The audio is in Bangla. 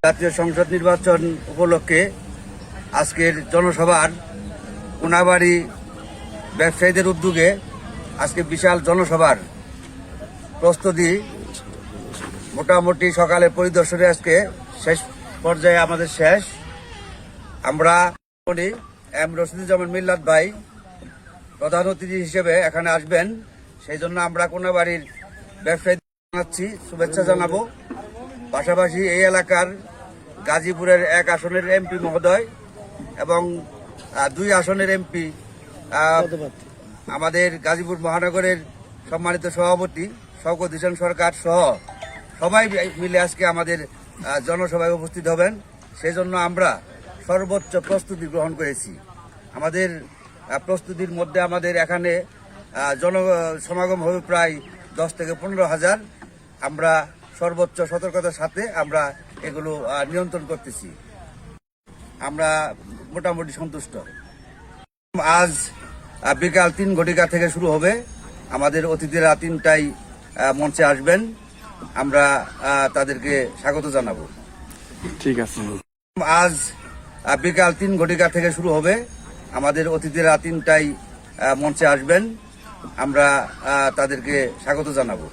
জাতীয় সংসদ নির্বাচন উপলক্ষে আজকের জনসভার কোনাবাড়ি ব্যবসায়ীদের উদ্যোগে আজকে বিশাল জনসভার প্রস্তুতি মোটামুটি সকালে পরিদর্শনে আজকে শেষ পর্যায়ে আমাদের শেষ। আমরা এম রশিদুজ্জামান মিল্লাত ভাই প্রধান অতিথি হিসেবে এখানে আসবেন, সেই জন্য আমরা কোনাবাড়ির ব্যবসায়ীদের জানাচ্ছি, শুভেচ্ছা জানাবো। পাশাপাশি এই এলাকার গাজীপুরের 1 আসনের এমপি মহোদয় এবং 2 আসনের এমপি আমাদের গাজীপুর মহানগরের সম্মানিত সভাপতি শওকত হোসেন সরকার সহ সবাই মিলে আজকে আমাদের জনসভায় উপস্থিত হবেন। সেই জন্য আমরা সর্বোচ্চ প্রস্তুতি গ্রহণ করেছি। আমাদের প্রস্তুতির মধ্যে আমাদের এখানে সমাগম হবে প্রায় 10 থেকে 15 হাজার। আমরা সর্বোচ্চ সতর্কতার সাথে আমরা এগুলো নিয়ন্ত্রণ করতেছি। আমরা মোটামুটি সন্তুষ্ট। আজ বিকাল 3 ঘটিকা থেকে শুরু হবে। আমাদের অতিথিরা 3টায় মঞ্চে আসবেন, আমরা তাদেরকে স্বাগত জানাবো। ঠিক আছে। আজ বিকাল 3 ঘটিকা থেকে শুরু হবে। আমাদের অতিথিরা 3টায় মঞ্চে আসবেন, আমরা তাদেরকে স্বাগত জানাবো।